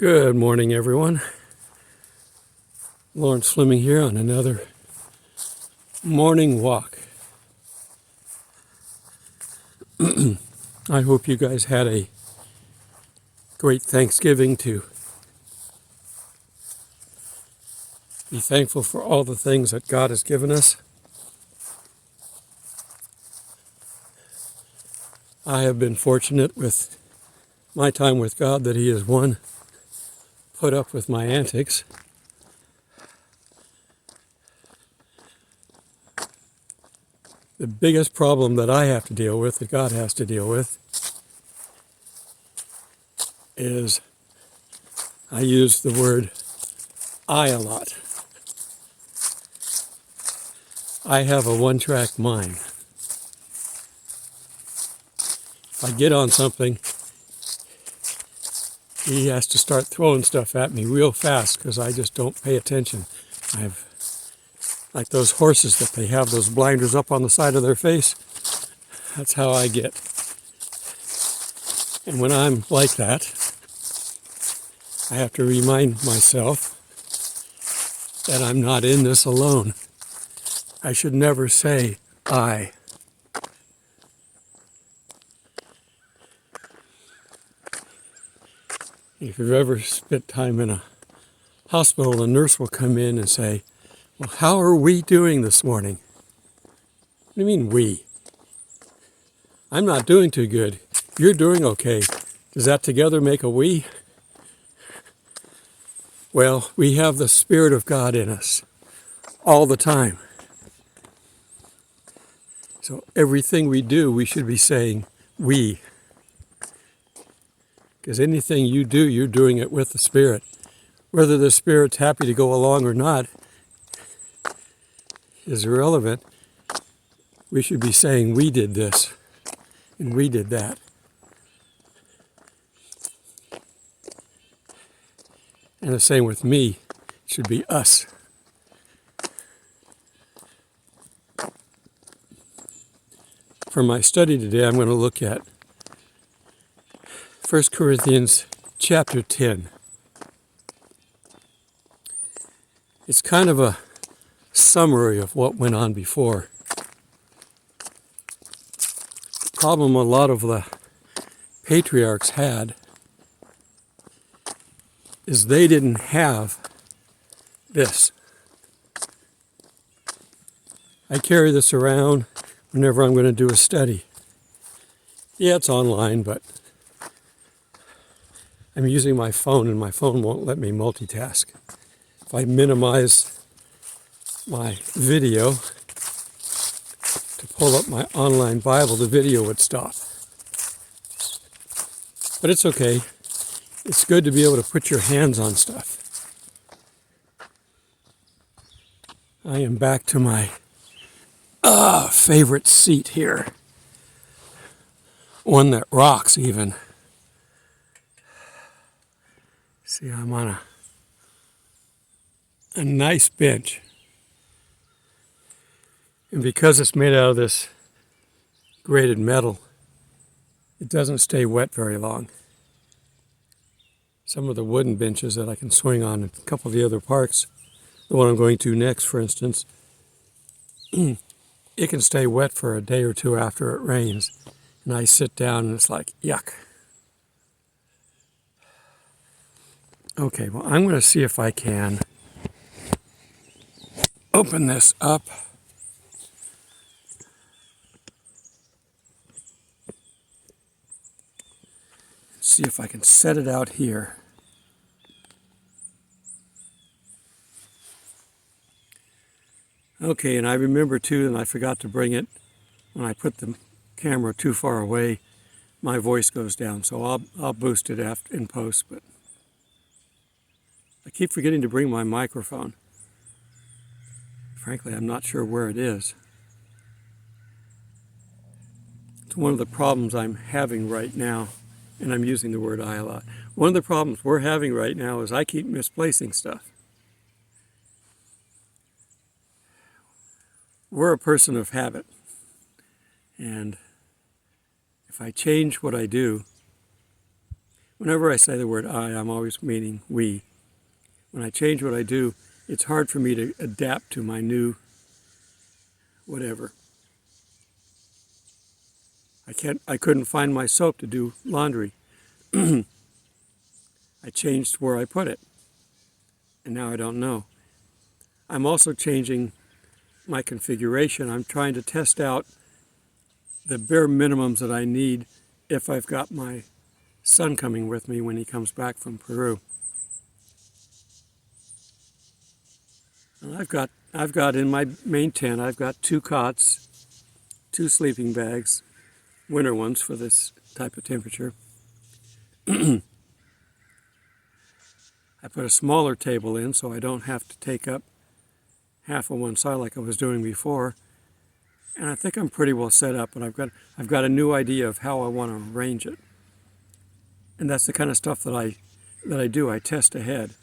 Good morning, everyone. Lawrence Fleming here on another morning walk. I hope you guys had a great Thanksgiving to be thankful for all the things that God has given us. I have been fortunate with my time with God that He has, one, put up with my antics, the biggest problem that I have to deal with, that God has to deal with, is I use the word I a lot. I have a one-track mind. If I get on something, He has to start throwing stuff at me real fast because I just don't pay attention. I've like those horses that they have those blinders up on the side of their face. That's how I get. And when I'm like that, I have to remind myself that I'm not in this alone. I should never say I. If you've ever spent time in a hospital, a nurse will come in and say, "Well, how are we doing this morning?" What do you mean we? I'm not doing too good. You're doing okay. Does that together make a we? Well, we have the Spirit of God in us all the time. So everything we do, we should be saying we. Because anything you do, you're doing it with the Spirit. Whether the Spirit's happy to go along or not is irrelevant. We should be saying we did this and we did that. And the same with me. It should be us. For my study today, I'm going to look at 1 Corinthians chapter 10. It's kind of a summary of what went on before. The problem a lot of the patriarchs had is they didn't have this. I carry this around whenever I'm going to do a study. Yeah, it's online, but I'm using my phone and my phone won't let me multitask. If I minimize my video to pull up my online Bible, the video would stop. But it's okay. It's good to be able to put your hands on stuff. I am back to my favorite seat here. One that rocks even. See, I'm on a nice bench. And because it's made out of this grated metal, it doesn't stay wet very long. Some of the wooden benches that I can swing on in a couple of the other parks, the one I'm going to next, for instance, it can stay wet for a day or two after it rains. And I sit down and it's like, yuck. Okay, well, I'm going to see if I can open this up. See if I can set it out here. Okay, and I remember too, and I forgot to bring it, when I put the camera too far away, my voice goes down, so I'll boost it after in post, but I keep forgetting to bring my microphone. Frankly, I'm not sure where it is. It's one of the problems I'm having right now, and I'm using the word I a lot. One of the problems we're having right now is I keep misplacing stuff. We're a person of habit, and if I change what I do, Whenever I say the word I, I'm always meaning we. When I change what I do, it's hard for me to adapt to my new whatever. I couldn't find my soap to do laundry. I changed where I put it, and now I don't know. I'm also changing my configuration. I'm trying to test out the bare minimums that I need if I've got my son coming with me when he comes back from Peru. And I've got in my main tent, I've got 2 cots, 2 sleeping bags, winter ones for this type of temperature. I put a smaller table in so I don't have to take up half of one side like I was doing before. And I think I'm pretty well set up, but I've got a new idea of how I want to arrange it. And that's the kind of stuff that I do. I test ahead.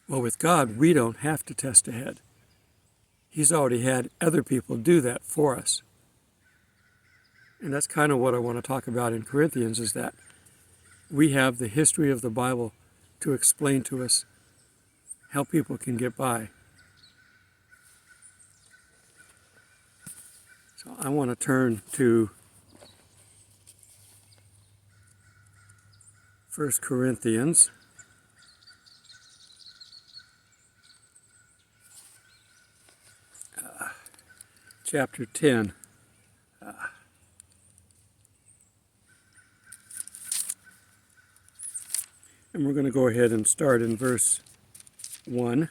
Well, with God, we don't have to test ahead. He's already had other people do that for us. And that's kind of what I want to talk about in Corinthians, is that we have the history of the Bible to explain to us how people can get by. So I want to turn to 1 Corinthians chapter 10. And we're going to go ahead and start in verse 1.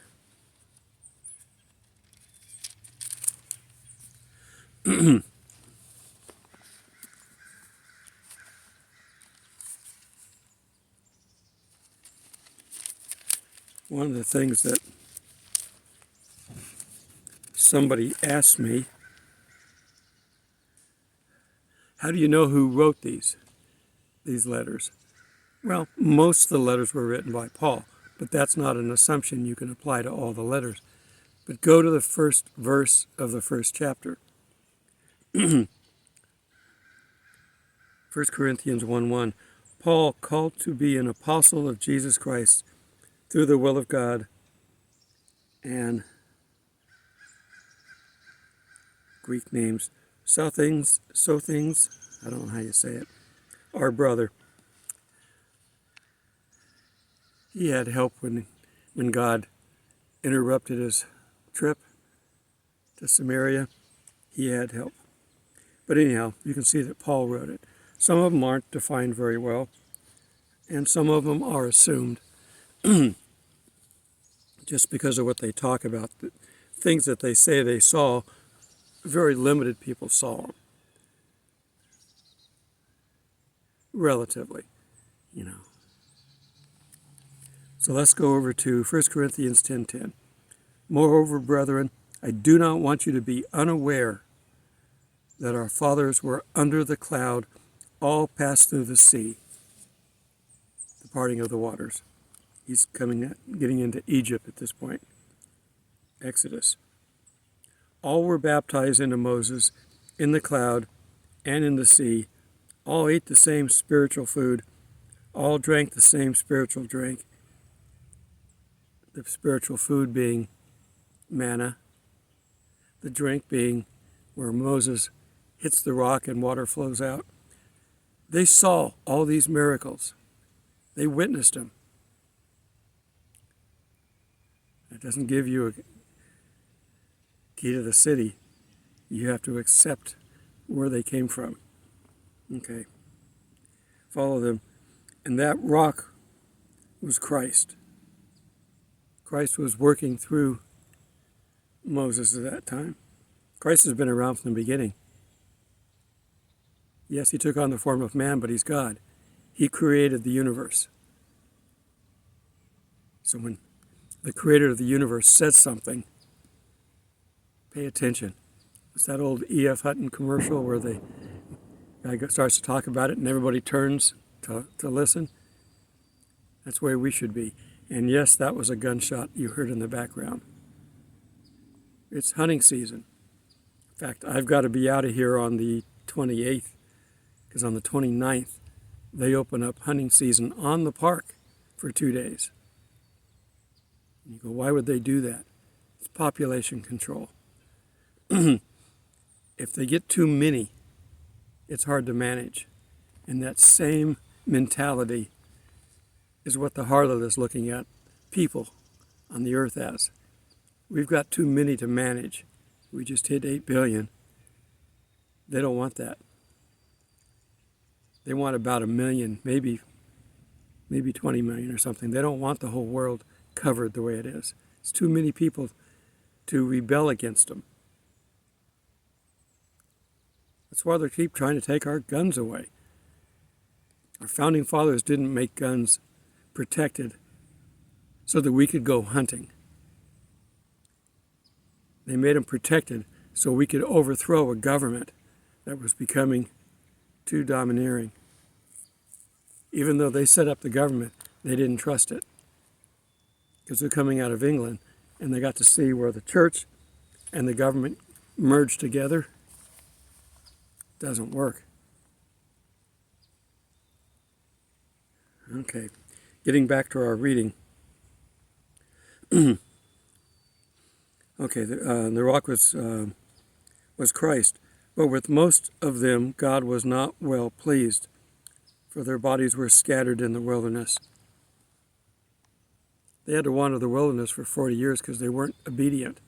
One of the things that somebody asked me, how do you know who wrote these letters? Well, most of the letters were written by Paul, but that's not an assumption you can apply to all the letters. But go to the first verse of the first chapter. 1 Corinthians 1:1. Paul, called to be an apostle of Jesus Christ through the will of God, and Greek names, Sothings, I don't know how you say it, our brother. He had help when God interrupted his trip to Samaria. He had help. But anyhow, you can see that Paul wrote it. Some of them aren't defined very well, and some of them are assumed just because of what they talk about. The things that they say they saw, very limited people saw them. Relatively, you know. So let's go over to 1 Corinthians 10:10. Moreover, brethren, I do not want you to be unaware that our fathers were under the cloud, all passed through the sea, the parting of the waters. He's getting into Egypt at this point. Exodus. All were baptized into Moses in the cloud and in the sea. All ate the same spiritual food. All drank the same spiritual drink. The spiritual food being manna. The drink being where Moses hits the rock and water flows out. They saw all these miracles. They witnessed them. It doesn't give you a key to the city. You have to accept where they came from. Okay. Follow them. And that rock was Christ. Christ was working through Moses at that time. Christ has been around from the beginning. Yes, he took on the form of man, but he's God. He created the universe. So when the creator of the universe says something, pay attention. It's that old E.F. Hutton commercial where the guy starts to talk about it and everybody turns to listen. That's where we should be. And yes, that was a gunshot you heard in the background. It's hunting season. In fact, I've got to be out of here on the 28th, because on the 29th, they open up hunting season on the park for 2 days. And you go, why would they do that? It's population control. If they get too many, it's hard to manage. And that same mentality is what the harlot is looking at people on the earth as. We've got too many to manage. We just hit 8 billion. They don't want that. They want about 1 million, maybe 20 million or something. They don't want the whole world covered the way it is. It's too many people to rebel against them. That's why they keep trying to take our guns away. Our founding fathers didn't make guns protected so that we could go hunting. They made them protected so we could overthrow a government that was becoming too domineering. Even though they set up the government, they didn't trust it. Because they're coming out of England, and they got to see where the church and the government merged together. It doesn't work. Okay, getting back to our reading. Okay, the rock was Christ, but with most of them God was not well pleased, for their bodies were scattered in the wilderness. They had to wander the wilderness for 40 years because they weren't obedient.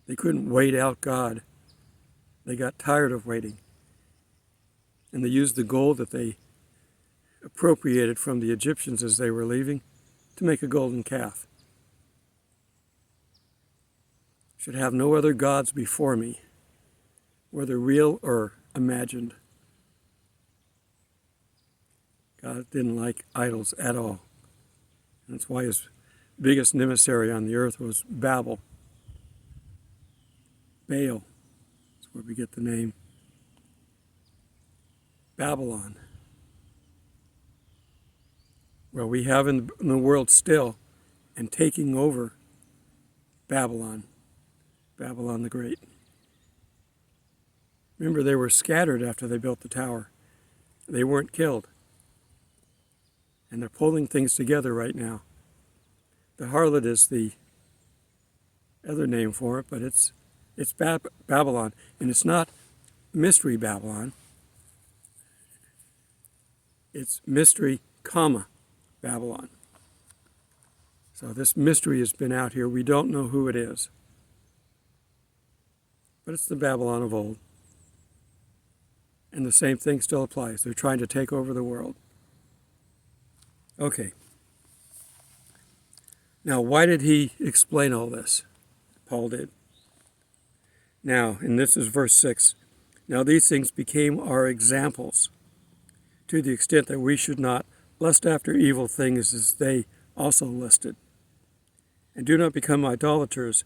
They couldn't wait out God. They got tired of waiting. And they used the gold that they appropriated from the Egyptians as they were leaving to make a golden calf. Should have no other gods before me, whether real or imagined. God didn't like idols at all. And that's why his biggest emissary on the earth was Babel. Baal. That's where we get the name Babylon. Well, we have in the world still, and taking over, Babylon. Babylon the Great. Remember, they were scattered after they built the tower. They weren't killed. And they're pulling things together right now. The harlot is the other name for it, but it's Babylon. And it's not Mystery Babylon. It's Mystery, Babylon. So this mystery has been out here. We don't know who it is. But it's the Babylon of old. And the same thing still applies. They're trying to take over the world. Okay. Now, why did he explain all this? Paul did. Now, and this is verse 6. Now these things became our examples, to the extent that we should not lust after evil things as they also lusted. And do not become idolaters,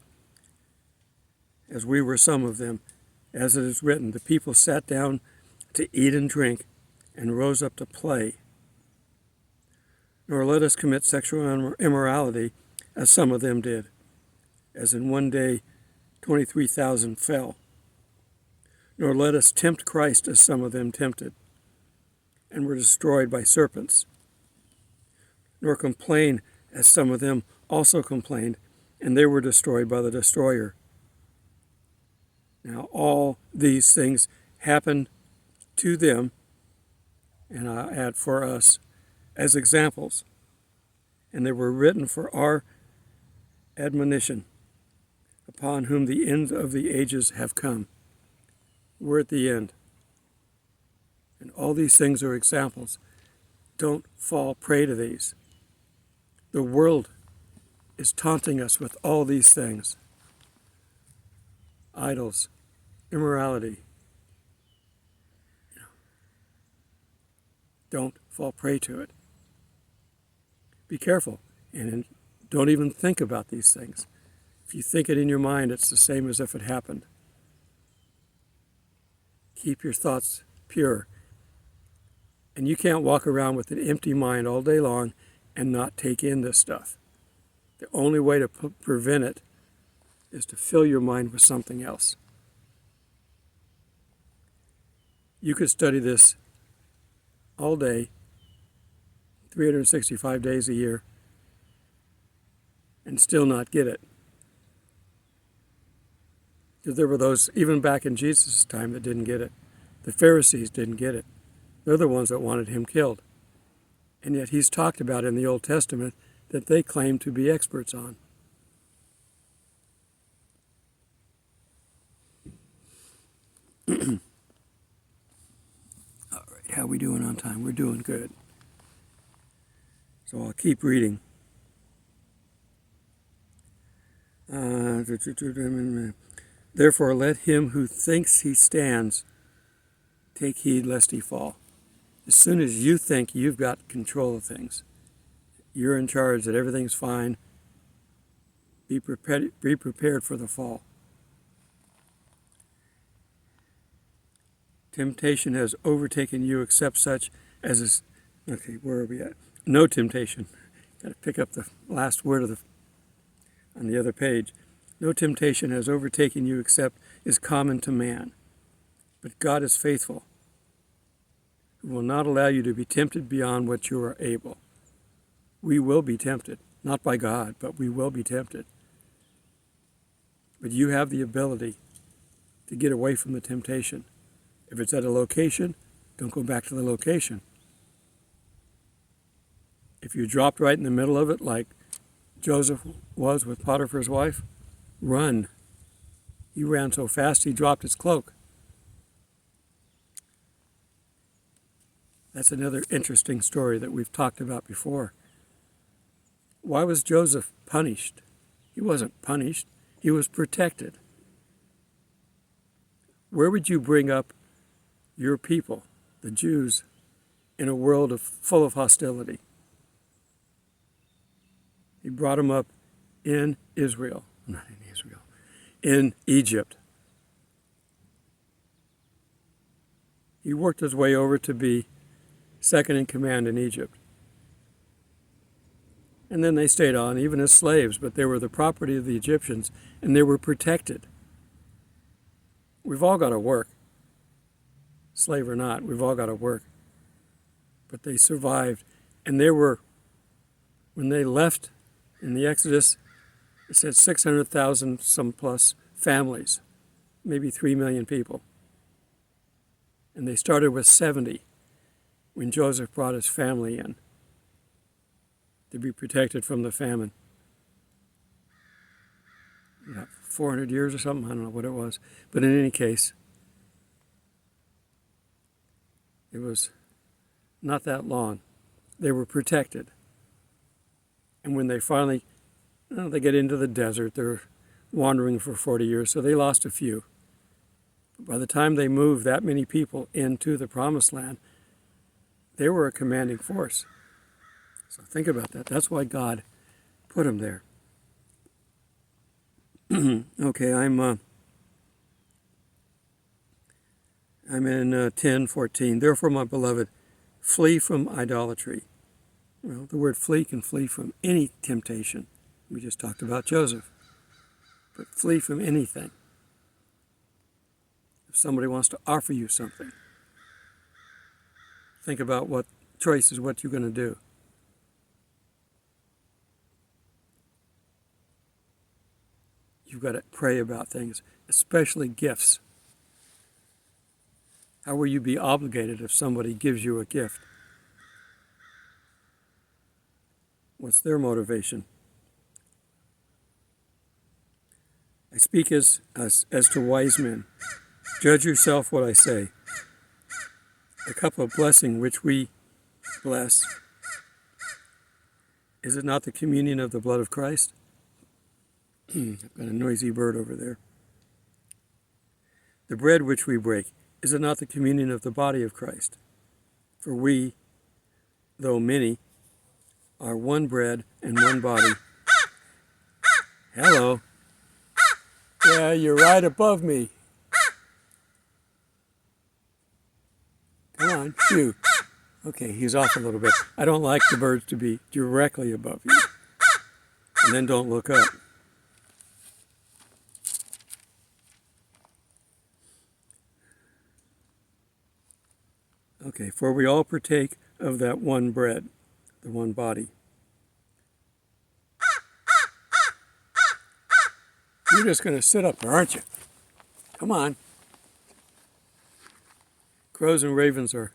as we were some of them. As it is written, the people sat down to eat and drink, and rose up to play. Nor let us commit sexual immorality, as some of them did, as in one day 23,000 fell. Nor let us tempt Christ, as some of them tempted, and were destroyed by serpents. Nor complain, as some of them also complained, and they were destroyed by the destroyer. Now all these things happened to them, and I add for us, as examples, and they were written for our admonition, upon whom the end of the ages have come. We're at the end. And all these things are examples. Don't fall prey to these. The world is taunting us with all these things. Idols, immorality. Don't fall prey to it. Be careful, and don't even think about these things. If you think it in your mind, it's the same as if it happened. Keep your thoughts pure. And you can't walk around with an empty mind all day long and not take in this stuff. The only way to prevent it is to fill your mind with something else. You could study this all day, 365 days a year, and still not get it. Because there were those, even back in Jesus' time, that didn't get it. The Pharisees didn't get it. They're the ones that wanted him killed. And yet he's talked about in the Old Testament that they claim to be experts on. All right, how are we doing on time? We're doing good. So I'll keep reading. Therefore, let him who thinks he stands take heed lest he fall. As soon as you think you've got control of things, you're in charge, that everything's fine, be prepared for the fall. Temptation has overtaken you except such as is... Okay, where are we at? No temptation. Got to pick up the last word of on the other page. No temptation has overtaken you except is common to man. But God is faithful, who will not allow you to be tempted beyond what you are able. We will be tempted, not by God, but we will be tempted. But you have the ability to get away from the temptation. If it's at a location, don't go back to the location. If you dropped right in the middle of it, like Joseph was with Potiphar's wife, run. He ran so fast he dropped his cloak. That's another interesting story that we've talked about before. Why was Joseph punished? He wasn't punished. He was protected. Where would you bring up your people, the Jews, in a world full of hostility? He brought them up in Israel, not in Israel, in Egypt. He worked his way over to be second in command in Egypt. And then they stayed on, even as slaves, but they were the property of the Egyptians, and they were protected. We've all got to work. Slave or not, we've all got to work. But they survived, and they were, when they left in the Exodus, it said 600,000 some plus families, maybe 3 million people. And they started with 70 when Joseph brought his family in to be protected from the famine. 400 years or something, I don't know what it was. But in any case, it was not that long. They were protected. And when they finally, they get into the desert, they're wandering for 40 years, so they lost a few. But by the time they moved that many people into the Promised Land, they were a commanding force. So think about that. That's why God put them there. Okay, I'm in 10:14. Therefore, my beloved, flee from idolatry. Well, the word flee can flee from any temptation. We just talked about Joseph. But flee from anything. If somebody wants to offer you something, think about what choices, what you're going to do. You've got to pray about things, especially gifts. How will you be obligated if somebody gives you a gift? What's their motivation? I speak as to wise men. Judge yourself what I say. The cup of blessing which we bless, is it not the communion of the blood of Christ? I've got a noisy bird over there. The bread which we break, is it not the communion of the body of Christ? For we, though many, are one bread and one body. Hello. Yeah, you're right above me. Come on, shoo. Okay, he's off a little bit. I don't like the birds to be directly above you. And then don't look up. Okay, for we all partake of that one bread, the one body. You're just going to sit up there, aren't you? Come on. Crows and ravens are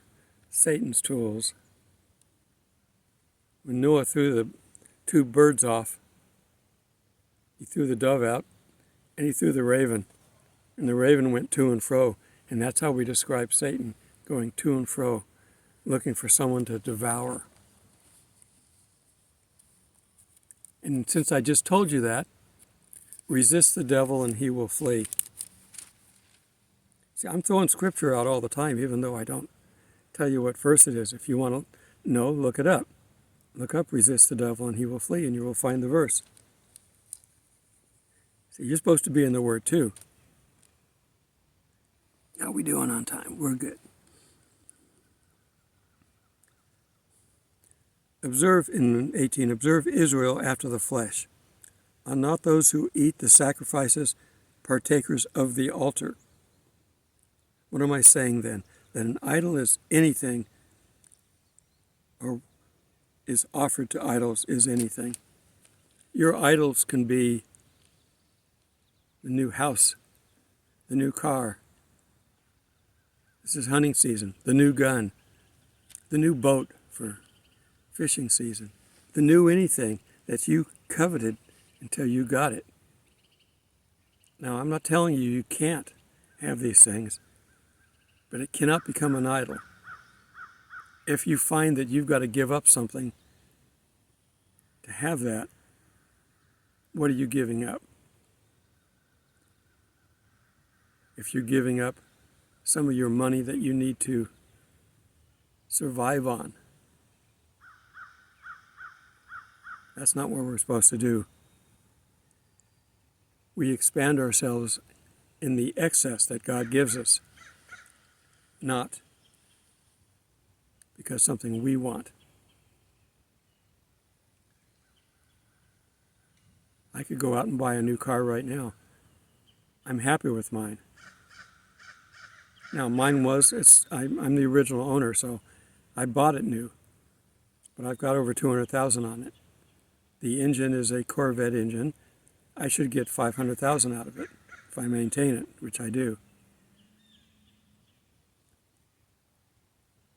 Satan's tools. When Noah threw the two birds off, he threw the dove out and he threw the raven. And the raven went to and fro. And that's how we describe Satan, going to and fro, looking for someone to devour. And since I just told you that, resist the devil and he will flee. See, I'm throwing scripture out all the time, even though I don't tell you what verse it is. If you want to know, look it up. Look up, resist the devil and he will flee, and you will find the verse. See, you're supposed to be in the Word too. How are we doing on time? We're good. Observe in 18, observe Israel after the flesh, are not those who eat the sacrifices partakers of the altar. What am I saying then? That an idol is anything, or is offered to idols is anything. Your idols can be the new house, the new car. This is hunting season. The new gun, the new boat for fishing season, the new anything that you coveted until you got it. Now, I'm not telling you you can't have these things, but it cannot become an idol. If you find that you've got to give up something to have that, what are you giving up? If you're giving up some of your money that you need to survive on, that's not what we're supposed to do. We expand ourselves in the excess that God gives us, not because something we want. I could go out and buy a new car right now. I'm happy with mine. Now, mine was, I'm the original owner, so I bought it new, but I've got over 200,000 on it. The engine is a Corvette engine. I should get 500,000 out of it if I maintain it, which I do.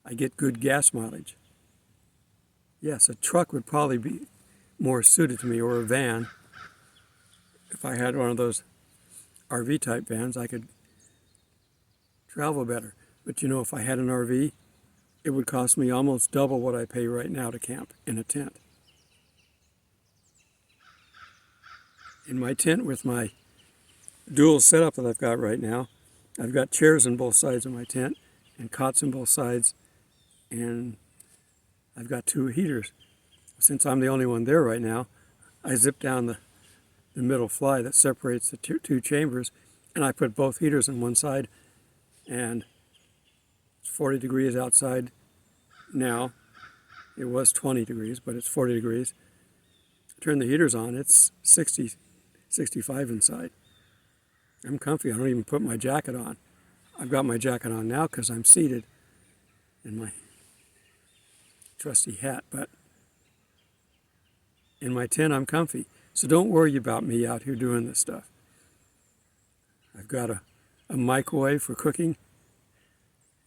I get good gas mileage. Yes, a truck would probably be more suited to me, or a van. If I had one of those RV type vans, I could travel better. But you know, if I had an RV, it would cost me almost double what I pay right now to camp in a tent. In my tent with my dual setup that I've got right now, I've got chairs on both sides of my tent and cots on both sides, and I've got two heaters. Since I'm the only one there right now, I zip down the middle fly that separates the two chambers, and I put both heaters on one side, and it's 40 degrees outside now. It was 20 degrees, but it's 40 degrees. Turn the heaters on, it's 60, 65 inside. I'm comfy. I don't even put my jacket on. I've got my jacket on now because I'm seated in my trusty hat, but in my tent I'm comfy. So don't worry about me out here doing this stuff. I've got a microwave for cooking,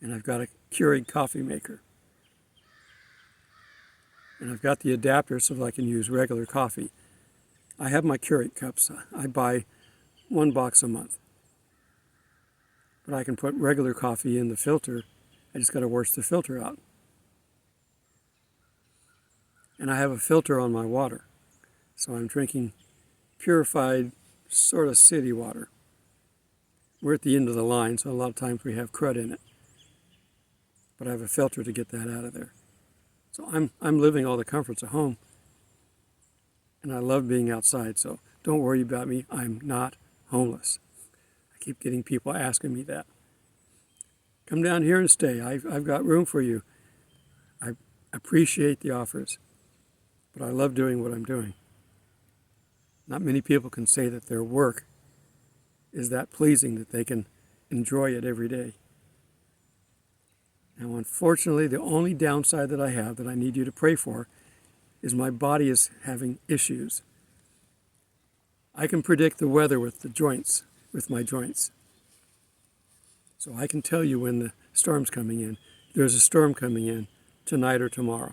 and I've got a Keurig coffee maker. And I've got the adapter so that I can use regular coffee. I have my Keurig cups. I buy one box a month. But I can put regular coffee in the filter. I just got to wash the filter out. And I have a filter on my water. So I'm drinking purified, sort of city water. We're at the end of the line, so a lot of times we have crud in it. But I have a filter to get that out of there. So I'm living all the comforts of home. And I love being outside, so don't worry about me. I'm not homeless. I keep getting people asking me that. Come down here and stay. I've got room for you. I appreciate the offers, but I love doing what I'm doing. Not many people can say that their work is that pleasing that they can enjoy it every day. Now, unfortunately, the only downside that I have that I need you to pray for is my body is having issues. I can predict the weather with my joints. So I can tell you when the storm's coming in. There's a storm coming in tonight or tomorrow.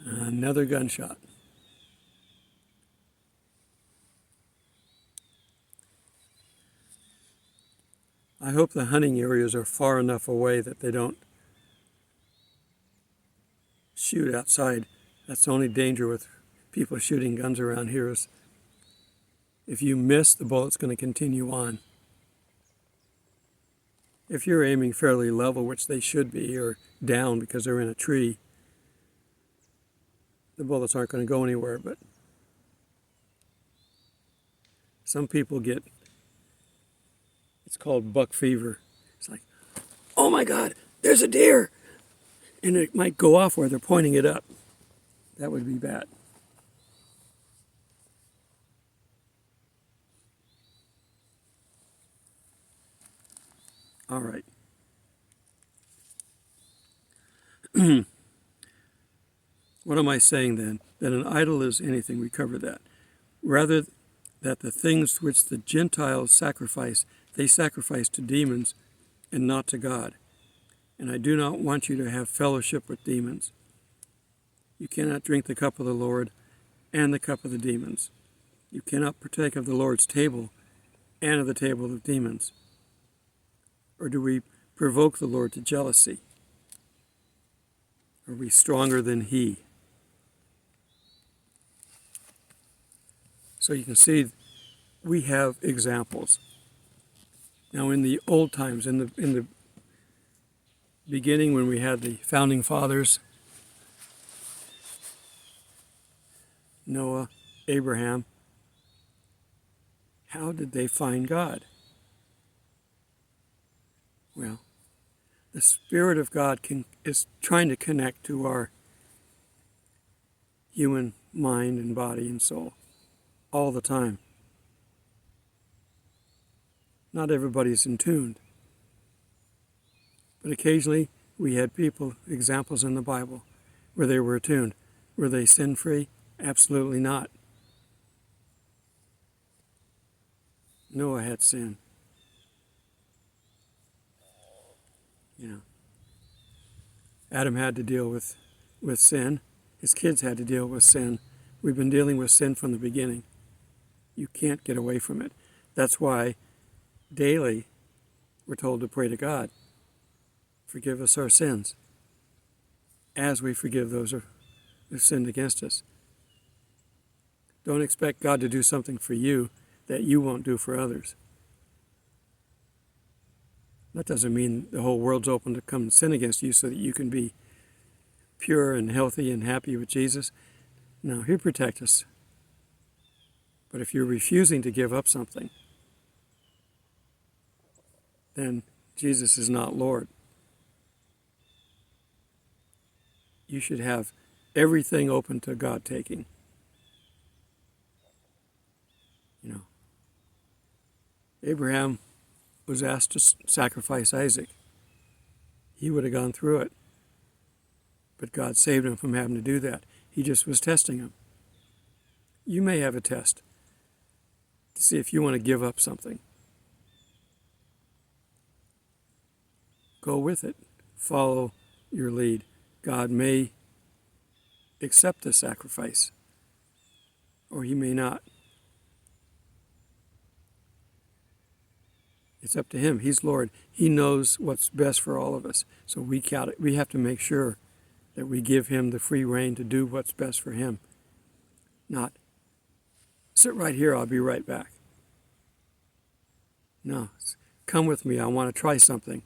Another gunshot. I hope the hunting areas are far enough away that they don't shoot outside. That's the only danger with people shooting guns around here is if you miss, the bullet's going to continue on. If you're aiming fairly level, which they should be, or down because they're in a tree, the bullets aren't going to go anywhere. But some people get, it's called buck fever. It's like, oh my God, there's a deer! And it might go off where they're pointing it up. That would be bad. All right. What am I saying then? That an idol is anything, we covered that. Rather, that the things which the Gentiles sacrifice, they sacrifice to demons and not to God. And I do not want you to have fellowship with demons. You cannot drink the cup of the Lord and the cup of the demons. You cannot partake of the Lord's table and of the table of demons. Or do we provoke the Lord to jealousy? Are we stronger than He? So you can see we have examples. Now in the old times, in the beginning when we had the founding fathers, Noah, Abraham, how did they find God? Well, the Spirit of God is trying to connect to our human mind and body and soul all the time. Not everybody's in tune. But occasionally we had people, examples in the Bible, where they were attuned. Were they sin-free? Absolutely not. Noah had sin. Adam had to deal with sin. His kids had to deal with sin. We've been dealing with sin from the beginning. You can't get away from it. That's why daily we're told to pray to God. Forgive us our sins as we forgive those who've sinned against us. Don't expect God to do something for you that you won't do for others. That doesn't mean the whole world's open to come and sin against you so that you can be pure and healthy and happy with Jesus. No, He'll protect us. But if you're refusing to give up something, then Jesus is not Lord. You should have everything open to God taking. Abraham was asked to sacrifice Isaac. He would have gone through it. But God saved him from having to do that. He just was testing him. You may have a test to see if you want to give up something. Go with it. Follow your lead. God may accept the sacrifice, or He may not. It's up to Him. He's Lord. He knows what's best for all of us. So we have to make sure that we give Him the free rein to do what's best for Him. Not, sit right here, I'll be right back. No, come with me, I want to try something.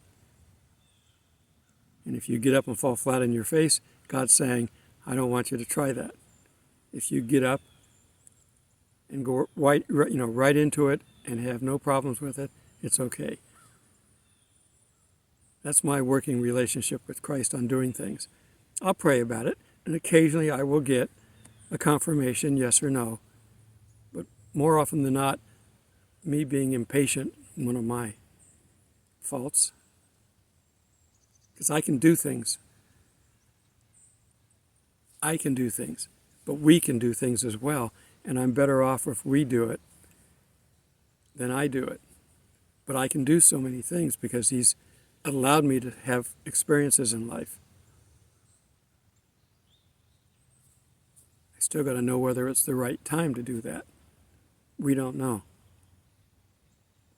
And if you get up and fall flat on your face, God's saying, I don't want you to try that. If you get up and go right into it and have no problems with it, it's okay. That's my working relationship with Christ on doing things. I'll pray about it, and occasionally I will get a confirmation, yes or no. But more often than not, me being impatient one of my faults. Because I can do things. I can do things. But we can do things as well. And I'm better off if we do it than I do it. But I can do so many things because He's allowed me to have experiences in life. I still got to know whether it's the right time to do that. We don't know.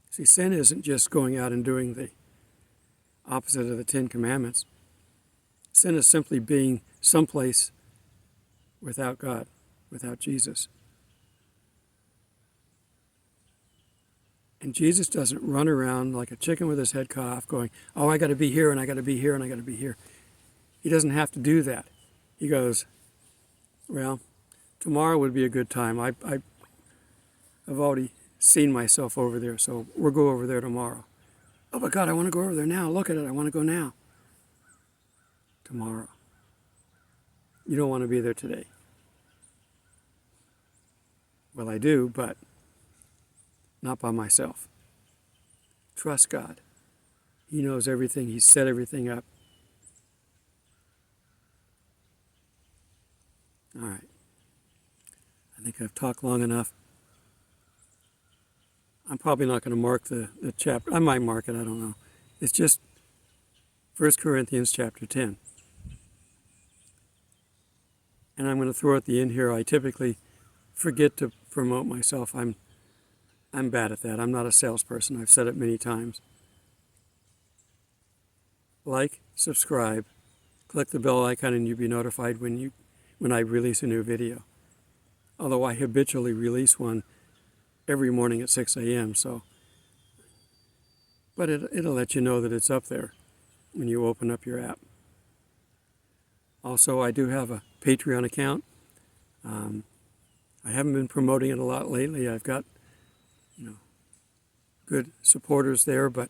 See, sin isn't just going out and doing the opposite of the Ten Commandments. Sin is simply being someplace without God, without Jesus. And Jesus doesn't run around like a chicken with his head cut off going, oh, I got to be here and I got to be here and I got to be here. He doesn't have to do that. He goes, well, tomorrow would be a good time. I've already seen myself over there, so we'll go over there tomorrow. Oh, but God, I want to go over there now. Look at it. I want to go now. Tomorrow. You don't want to be there today. Well, I do, but not by myself. Trust God. He knows everything. He's set everything up. All right. I think I've talked long enough. I'm probably not going to mark the chapter. I might mark it. I don't know. It's just 1 Corinthians chapter 10. And I'm going to throw at the end here. I typically forget to promote myself. I'm bad at that. I'm not a salesperson. I've said it many times. Like, subscribe, click the bell icon, and you'll be notified when I release a new video. Although I habitually release one every morning at 6 a.m. But it'll let you know that it's up there when you open up your app. Also, I do have a Patreon account. I haven't been promoting it a lot lately. I've got, good supporters there, but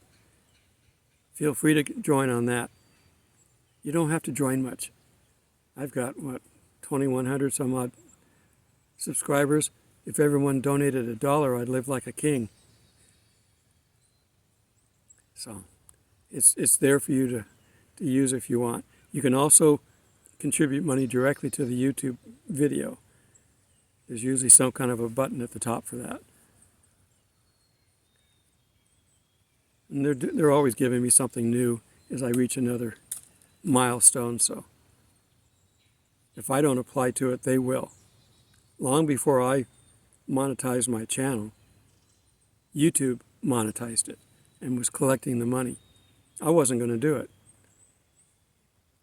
feel free to join on that. You don't have to join much. I've got, 2,100 some odd subscribers. If everyone donated $1, I'd live like a king. So it's there for you to use if you want. You can also contribute money directly to the YouTube video. There's usually some kind of a button at the top for that. And they're always giving me something new as I reach another milestone. So if I don't apply to it, they will. Long before I monetized my channel, YouTube monetized it and was collecting the money. I wasn't going to do it.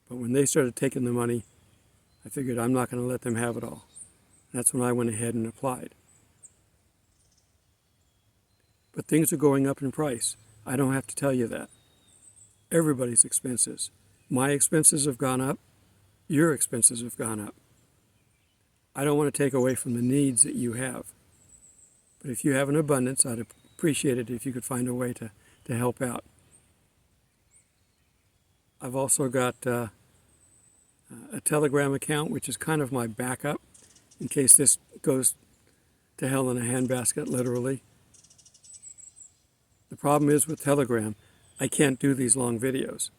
But when they started taking the money, I figured I'm not going to let them have it all. That's when I went ahead and applied. But things are going up in price. I don't have to tell you that. Everybody's expenses. My expenses have gone up. Your expenses have gone up. I don't want to take away from the needs that you have. But if you have an abundance, I'd appreciate it if you could find a way to help out. I've also got a Telegram account, which is kind of my backup in case this goes to hell in a handbasket, literally. The problem is with Telegram, I can't do these long videos.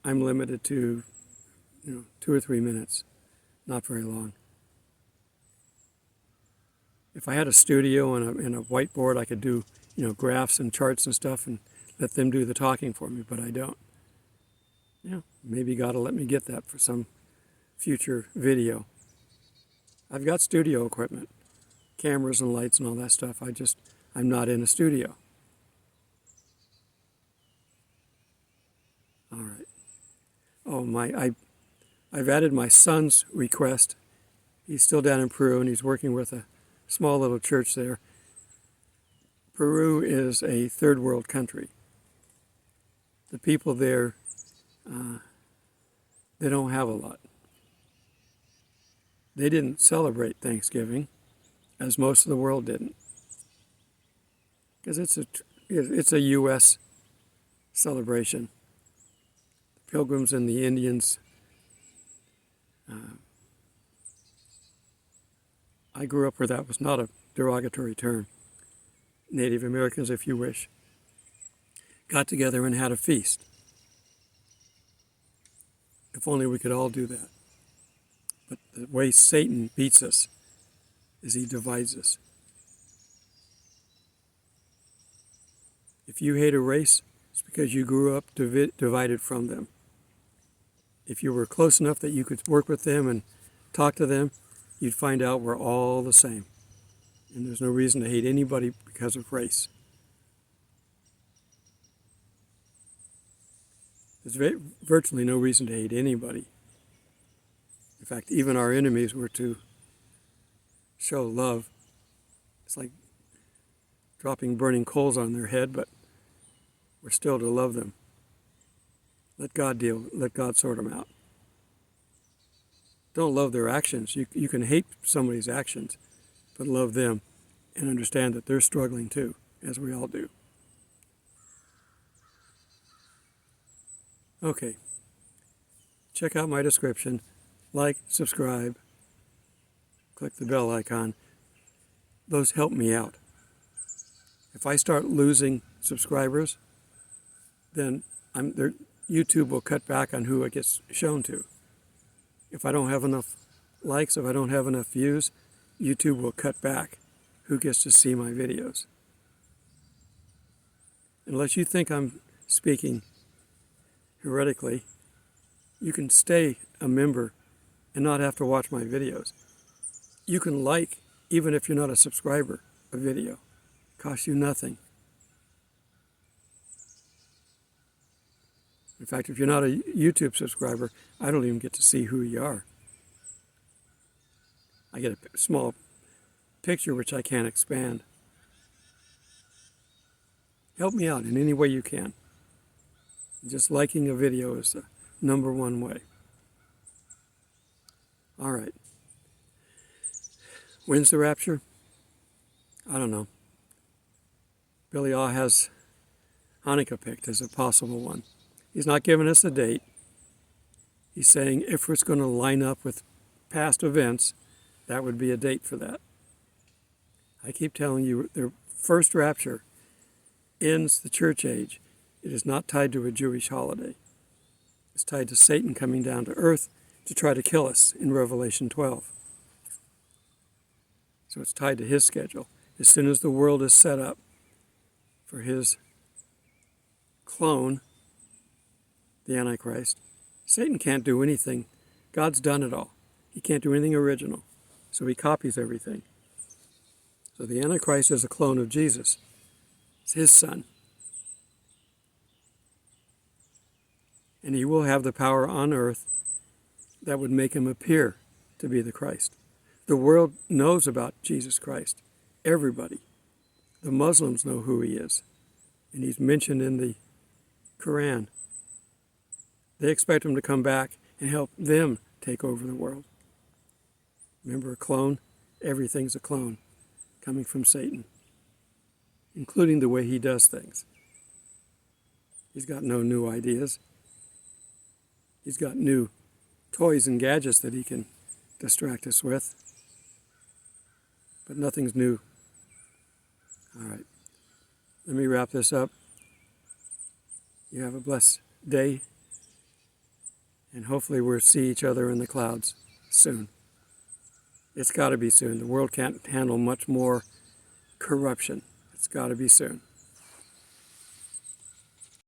I'm limited to 2 or 3 minutes, not very long. If I had a studio and a whiteboard, I could do graphs and charts and stuff and let them do the talking for me, but I don't. Maybe God will let me get that for some future video. I've got studio equipment, cameras and lights and all that stuff. I'm not in a studio. All right. Oh, I've added my son's request. He's still down in Peru and he's working with a small little church there. Peru is a third world country. The people there, they don't have a lot. They didn't celebrate Thanksgiving, as most of the world didn't, because it's a U.S. celebration. The Pilgrims and the Indians. I grew up where that was not a derogatory term. Native Americans, if you wish. got together and had a feast. If only we could all do that. But the way Satan beats us is he divides us. If you hate a race, it's because you grew up divided from them. If you were close enough that you could work with them and talk to them, you'd find out we're all the same. And there's no reason to hate anybody because of race. There's virtually no reason to hate anybody. In fact, even our enemies were to show love. It's like dropping burning coals on their head, but we're still to love them. Let God sort them out. Don't love their actions. You can hate somebody's actions, but love them and understand that they're struggling too, as we all do. Okay. Check out my description. Like, subscribe, click the bell icon. Those help me out. If I start losing subscribers, then YouTube will cut back on who it gets shown to. If I don't have enough likes, if I don't have enough views, YouTube will cut back who gets to see my videos. Unless you think I'm speaking heretically, you can stay a member and not have to watch my videos. You can like, even if you're not a subscriber, a video. It costs you nothing. In fact, if you're not a YouTube subscriber, I don't even get to see who you are. I get a small picture which I can't expand. Help me out in any way you can. Just liking a video is the number one way. All right. When's the rapture? I don't know. Billy Aw has Hanukkah picked as a possible one. He's not giving us a date. He's saying if it's going to line up with past events, that would be a date for that. I keep telling you, the first rapture ends the church age. It is not tied to a Jewish holiday. It's tied to Satan coming down to earth to try to kill us in Revelation 12. So it's tied to his schedule. As soon as the world is set up for his clone, the Antichrist, Satan can't do anything. God's done it all. He can't do anything original. So he copies everything. So the Antichrist is a clone of Jesus. It's his son. And he will have the power on earth that would make him appear to be the Christ. The world knows about Jesus Christ. Everybody. The Muslims know who he is. And he's mentioned in the Quran. They expect him to come back and help them take over the world. Remember a clone? Everything's a clone coming from Satan, including the way he does things. He's got no new ideas. He's got new toys and gadgets that he can distract us with. But nothing's new. All right. Let me wrap this up. You have a blessed day. And hopefully we'll see each other in the clouds soon. It's got to be soon. The world can't handle much more corruption. It's got to be soon.